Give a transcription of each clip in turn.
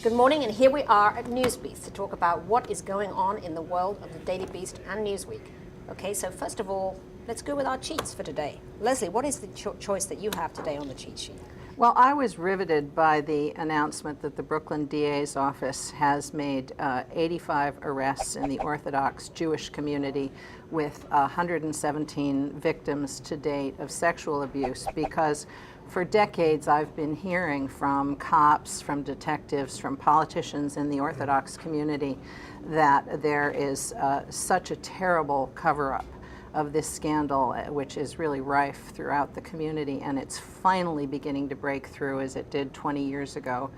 Good morning, and here we are at NewsBeast to talk about what is going on in the world of the Daily Beast and Newsweek. Okay, so first of all, let's go with our cheats for today. Leslie, what is the choice that you have today on the cheat sheet? Well, I was riveted by the announcement that the Brooklyn DA's office has made 85 arrests in the Orthodox Jewish community with 117 victims to date of sexual abuse, because for decades I've been hearing from cops, from detectives, from politicians in the Orthodox community that there is such a terrible cover-up of this scandal, which is really rife throughout the community, and it's finally beginning to break through as it did 20 years ago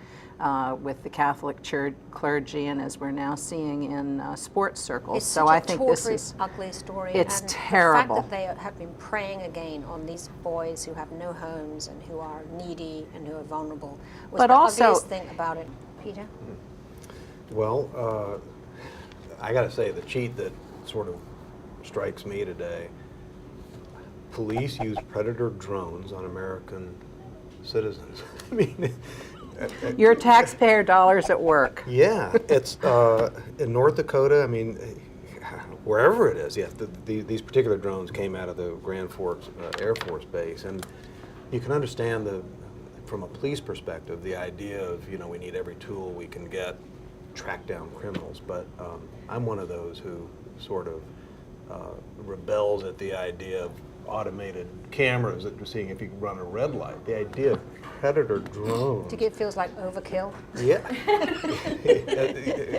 with the Catholic Church clergy, and as we're now seeing in sports circles. It's so such I think this is ugly story. It's and terrible. The fact that they have been preying again on these boys who have no homes and who are needy and who are vulnerable was But the also, ugliest thing about it. Peter? Well, I got to say, the cheat that sort of strikes me today: police use predator drones on American citizens. I mean, your taxpayer dollars at work. yeah, it's in North Dakota. I mean, wherever it is. Yes, these particular drones came out of the Grand Forks Air Force Base, and you can understand from a police perspective, the idea of, we need every tool we can get, track down criminals. But I'm one of those who sort of rebels at the idea of automated cameras that we're seeing if you can run a red light. The idea of predator drones. Do you think it feels like overkill? Yeah.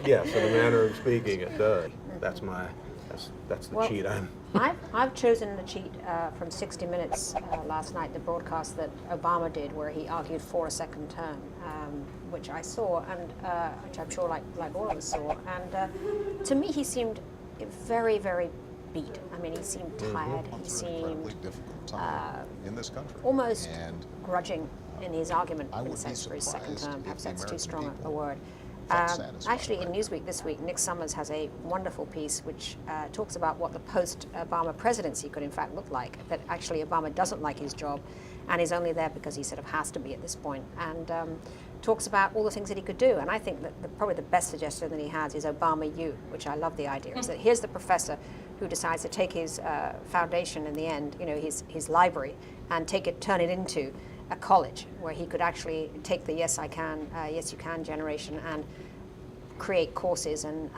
Yes, in a manner of speaking, it does. That's the cheat I've chosen the cheat from 60 Minutes last night, the broadcast that Obama did, where he argued for a second term, which I saw, and which I'm sure like all of us saw. And to me, he seemed very, very beat. I mean, he seemed tired. He seemed difficult time in this country, almost and grudging in his argument I in a would be sense for his second surprised term. if Perhaps the that's too American strong a people word. felt satisfied Actually, by in it. Newsweek this week, Nick Summers has a wonderful piece which talks about what the post-Obama presidency could in fact look like, that actually Obama doesn't like his job and is only there because he sort of has to be at this point, and talks about all the things that he could do. And I think that probably the best suggestion that he has is Obama U, which I love the idea. Is that here's the professor who decides to take his foundation in the end, his library, and turn it into a college where he could actually take the yes I can, yes you can generation and create courses and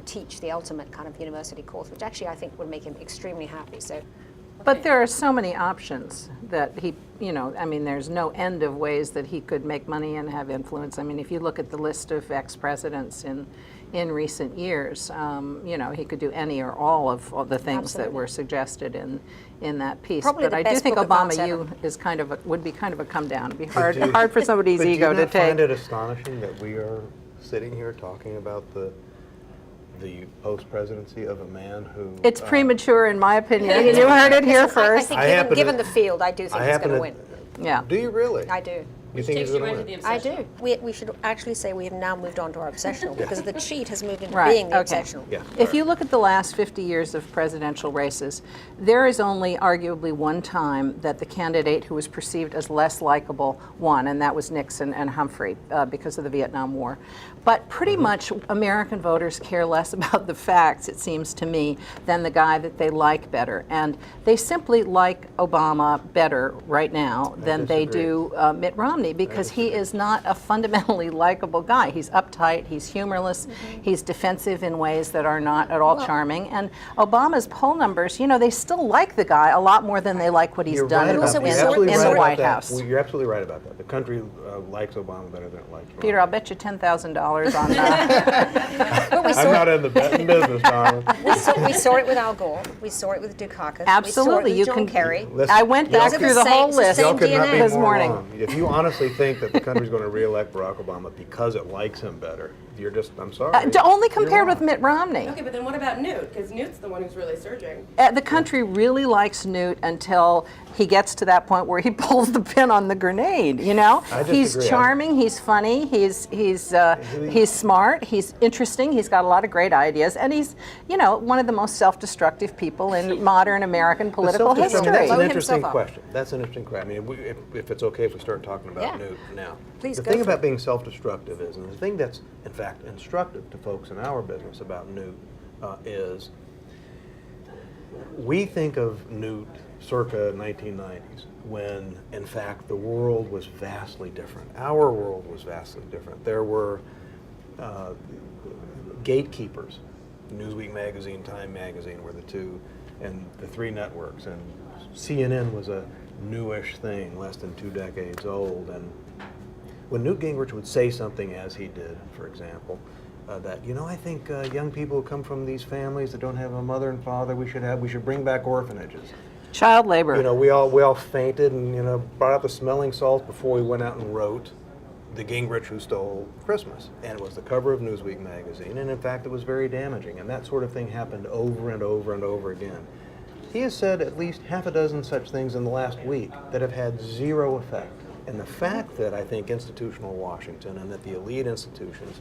teach the ultimate kind of university course, which actually I think would make him extremely happy. So. But there are so many options that I mean, there's no end of ways that he could make money and have influence. I mean, if you look at the list of ex-presidents in recent years, he could do any or all of the things Absolutely. that were suggested in that piece. Probably but the I do best think book advance Obama ever. U is would be kind of a come down. It'd be hard for somebody's But ego do you to not find take. it astonishing that we are sitting here talking about the post-presidency of a man who... It's premature, in my opinion. You heard it here first. I think given the field, I do think he's going to win. Yeah. Do you really? I do. You think he's Takes you going to into win? the I obsessional. do. We should actually say we have now moved on to our obsessional, because the cheat has moved into Right, being the okay. obsessional. Yeah. If you look at the last 50 years of presidential races, there is only arguably one time that the candidate who was perceived as less likable won, and that was Nixon and Humphrey because of the Vietnam War. But pretty much American voters care less about the facts, it seems to me, than the guy that they like better. And they simply like Obama better right now than they do Mitt Romney, because he is not a fundamentally likable guy. He's uptight, he's humorless, he's defensive in ways that are not at all charming. And Obama's poll numbers, they still like the guy a lot more than they like what he's You're done right in about that. we You're saw it absolutely in the right White about that. House. You're absolutely right about that. The country likes Obama better than it likes Trump. Peter, I'll bet you $10,000 on that. But we I'm saw not in the betting business, Donald. we saw it with Al Gore. We saw it with Dukakis. Absolutely, we you saw it with can. John Kerry. Listen, I went y'all back could- through the whole It's the list same Y'all could not be this more morning. wrong. If you honestly think that the country's going to re-elect Barack Obama because it likes him better, you're just, I'm sorry. Only You're compared with wrong. Mitt Romney. Okay, but then what about Newt? Because Newt's the one who's really surging. The country really likes Newt until he gets to that point where he pulls the pin on the grenade. You know, I he's disagree. charming, he's funny, he's smart, he's interesting, he's got a lot of great ideas, and he's, you know, one of the most self-destructive people in modern American political The self-destruct- history. I mean, that's an Blow interesting himself up. question. That's an interesting question. I mean, if it's okay if we start talking about Yeah. Newt now. Please the go thing for about it. being self-destructive is, and the thing that's in fact instructive to folks in our business about Newt is we think of Newt circa 1990s when in fact the world was vastly different. Our world was vastly different. There were gatekeepers. Newsweek magazine, Time magazine were the two, and the three networks, and CNN was a newish thing, less than 2 decades old. And when Newt Gingrich would say something as he did, for example, that, you know, I think young people who come from these families that don't have a mother and father, we should bring back orphanages. Child labor. You know, we all fainted and, you know, brought out the smelling salts before we went out and wrote The Gingrich Who Stole Christmas. And it was the cover of Newsweek magazine, and in fact it was very damaging. And that sort of thing happened over and over and over again. He has said at least half a dozen such things in the last week that have had zero effect. And the fact that I think institutional Washington and that the elite institutions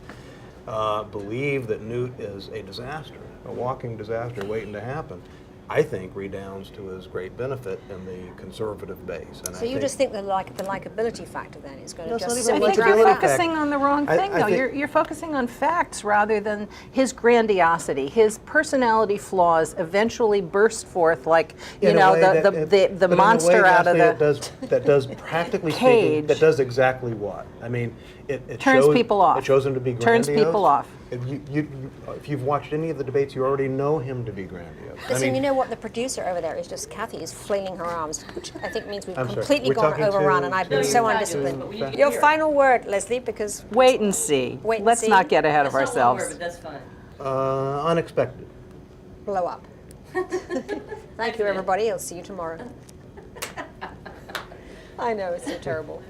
believe that Newt is a disaster, a walking disaster waiting to happen, I think redounds to his great benefit in the conservative base. And So you just think the likability factor then is going No, to it's just not even I simply think likability you're drown out? fact. focusing on the wrong I thing, though. think- You're focusing on facts rather than his grandiosity. His personality flaws eventually burst forth like, you In a know, way the but in a monster way, out of Leslie, the... that does practically speaking, cage. that does exactly what? I mean, it Turns shows, people off. It shows him to be Turns grandiose. people off. If you've watched any of the debates, you already know him to be grandiose. Listen, you know what? The producer over there is just, Kathy is flailing her arms, which I think means we've I'm sorry, completely we're gone talking overrun, to- and I've to- been so No, you're undisciplined. fabulous, but we Your hear. final word, Leslie, because Wait and see. Wait and Let's see. not get ahead of That's not one ourselves. word, but that's fine. Unexpected. blow up. Thank you, everybody. I'll see you tomorrow. I know, it's so terrible.